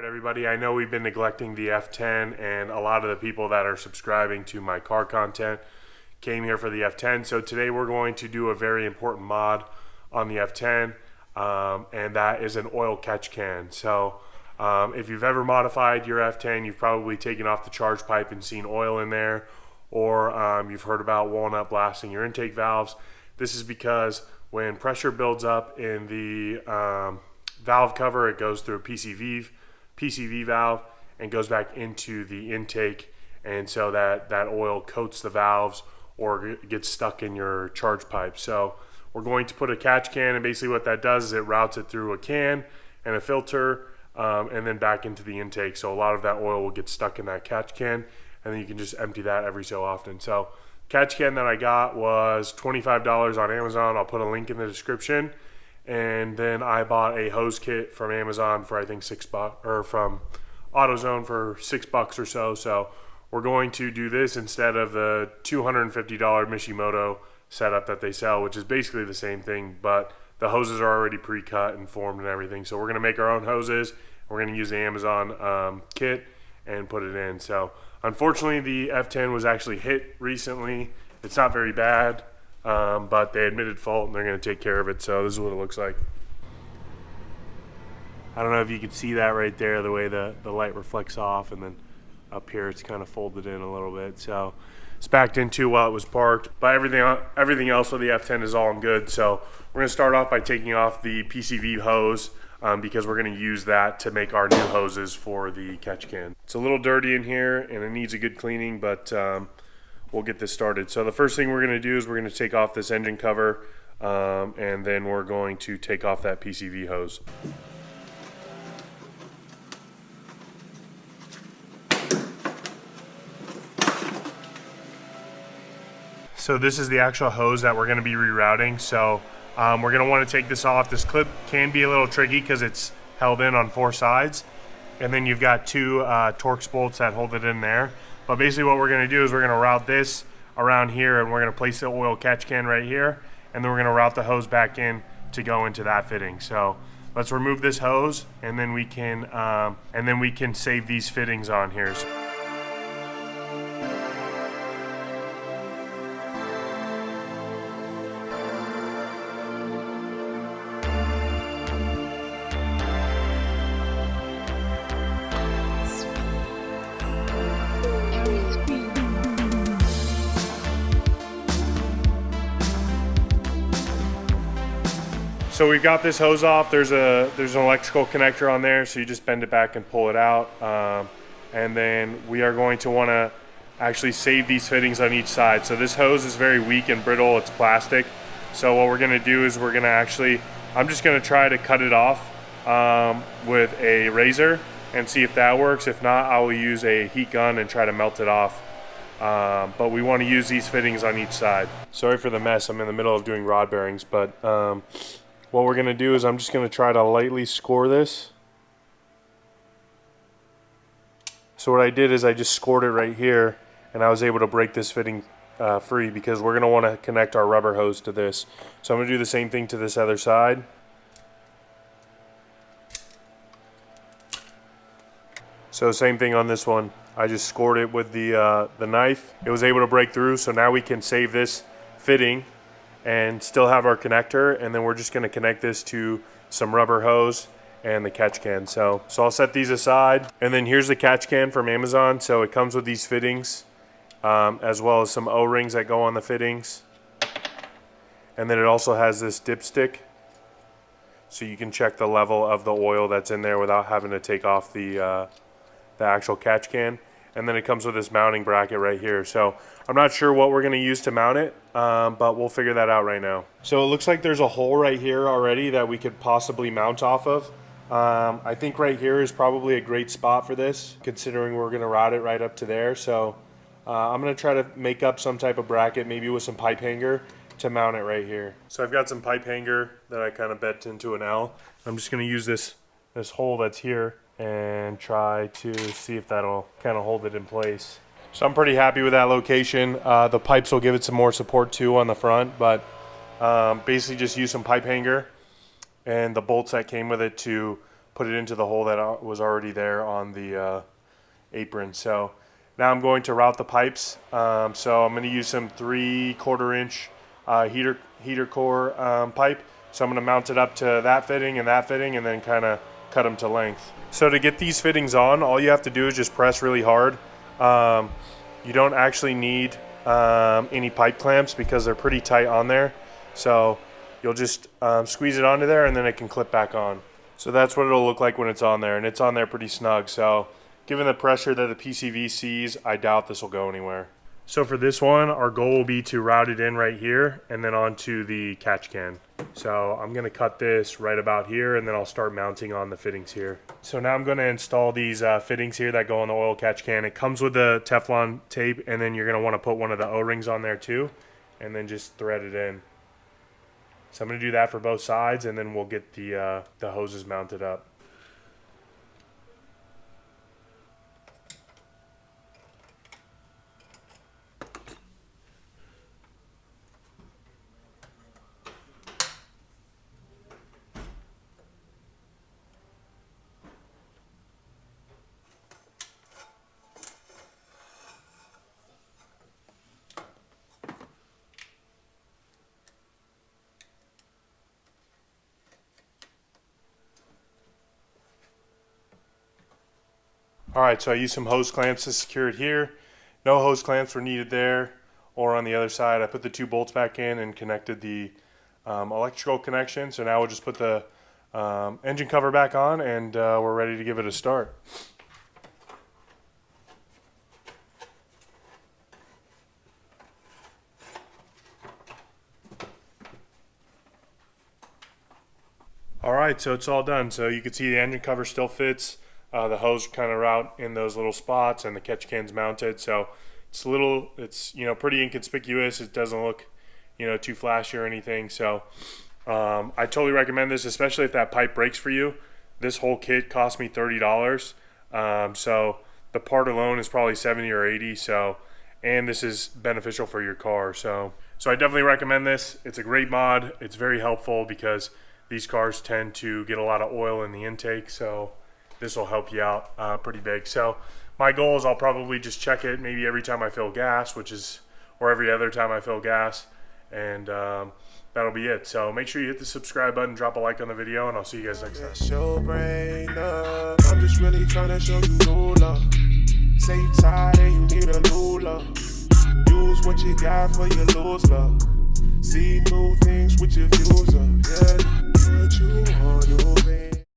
everybody. I know we've been neglecting the F10, and a lot of the people that are subscribing to my car content came here for the F10. So today we're going to do a very important mod on the F10, and that is an oil catch can. So if you've ever modified your F10, you've probably taken off the charge pipe and seen oil in there, or you've heard about walnut blasting your intake valves. This is because when pressure builds up in the valve cover, it goes through a PCV valve and goes back into the intake, and so that oil coats the valves or gets stuck in your charge pipe. So we're going to put a catch can, and basically what that does is it routes it through a can and a filter, and then back into the intake. So a lot of that oil will get stuck in that catch can, and then you can just empty that every so often. So catch can that I got was $25 on Amazon. I'll put a link in the description. And then I bought a hose kit from Amazon for I think $6, or from AutoZone for $6 or so. So we're going to do this instead of the $250 Mishimoto setup that they sell, which is basically the same thing, but the hoses are already pre-cut and formed and everything. So we're going to make our own hoses. We're going to use the Amazon kit and put it in. So unfortunately, the F10 was actually hit recently. It's not very bad. But they admitted fault and they're going to take care of it. So this is what it looks like. I don't know if you can see that right there, the way the light reflects off, and then up here it's kind of folded in a little bit. So it's backed into while it was parked, but everything else with the F10 is all good. So we're going to start off by taking off the PCV hose, because we're going to use that to make our new hoses for the catch can. It's a little dirty in here and it needs a good cleaning, but we'll get this started. So the first thing we're going to do is we're going to take off this engine cover, and then we're going to take off that PCV hose. So this is the actual hose that we're going to be rerouting. So we're going to want to take this off. This clip can be a little tricky because it's held in on 4 sides, and then you've got 2 Torx bolts that hold it in there. But basically what we're going to do is we're going to route this around here, and we're going to place the oil catch can right here, and then we're going to route the hose back in to go into that fitting. So let's remove this hose, and then we can save these fittings on here. So we've got this hose off. There's an electrical connector on there, so you just bend it back and pull it out. And then we are going to want to actually save these fittings on each side. So this hose is very weak and brittle. It's plastic. So what we're going to do is I'm just going to try to cut it off with a razor and see if that works. If not, I will use a heat gun and try to melt it off. But we want to use these fittings on each side. Sorry for the mess. I'm in the middle of doing rod bearings, but what we're going to do is I'm just going to try to lightly score this. So what I did is I just scored it right here, and I was able to break this fitting free, because we're going to want to connect our rubber hose to this. So I'm going to do the same thing to this other side. So same thing on this one. I just scored it with the knife. It was able to break through, so now we can save this fitting and still have our connector, and then we're just going to connect this to some rubber hose and the catch can. So I'll set these aside, and then here's the catch can from Amazon. So it comes with these fittings, as well as some O-rings that go on the fittings, and then it also has this dipstick, so you can check the level of the oil that's in there without having to take off the actual catch can. And then it comes with this mounting bracket right here. So I'm not sure what we're going to use to mount it, but we'll figure that out right now. So it looks like there's a hole right here already that we could possibly mount off of. I think right here is probably a great spot for this, considering we're going to route it right up to there. So I'm going to try to make up some type of bracket, maybe with some pipe hanger, to mount it right here. So I've got some pipe hanger that I kind of bent into an L. I'm just going to use this hole that's here and try to see if that'll kind of hold it in place. So I'm pretty happy with that location. The pipes will give it some more support too on the front, but basically just use some pipe hanger and the bolts that came with it to put it into the hole that was already there on the apron. So now I'm going to route the pipes. So I'm going to use some 3/4 inch heater core pipe. So I'm going to mount it up to that fitting, and then kind of cut them to length. So to get these fittings on, all you have to do is just press really hard. You don't actually need any pipe clamps because they're pretty tight on there. So you'll just squeeze it onto there, and then it can clip back on. So that's what it'll look like when it's on there, and it's on there pretty snug. So given the pressure that the PCV sees, I doubt this will go anywhere. So for this one, our goal will be to route it in right here and then onto the catch can. So I'm gonna cut this right about here, and then I'll start mounting on the fittings here. So now I'm gonna install these fittings here that go on the oil catch can. It comes with the Teflon tape, and then you're gonna wanna put one of the O-rings on there too, and then just thread it in. So I'm gonna do that for both sides, and then we'll get the hoses mounted up. Alright, so I used some hose clamps to secure it here. No hose clamps were needed there or on the other side. I put the 2 bolts back in and connected the electrical connection. So now we'll just put the engine cover back on, and we're ready to give it a start. Alright, so it's all done. So you can see the engine cover still fits. The hose kind of route in those little spots, and the catch can's mounted. So it's you know, pretty inconspicuous. It doesn't look, you know, too flashy or anything. So I totally recommend this, especially if that pipe breaks for you. This whole kit cost me $30. So the part alone is probably $70 or $80. So, and this is beneficial for your car. So I definitely recommend this. It's a great mod. It's very helpful because these cars tend to get a lot of oil in the intake. So this will help you out pretty big. So my goal is I'll probably just check it maybe every time I fill gas, or every other time I fill gas, and that'll be it. So make sure you hit the subscribe button, drop a like on the video, and I'll see you guys next time. I'm just really trying to show you no love. Say you tired and you need a new love. Use what you got for your lose love. See new things with your views up. Yeah, what you want.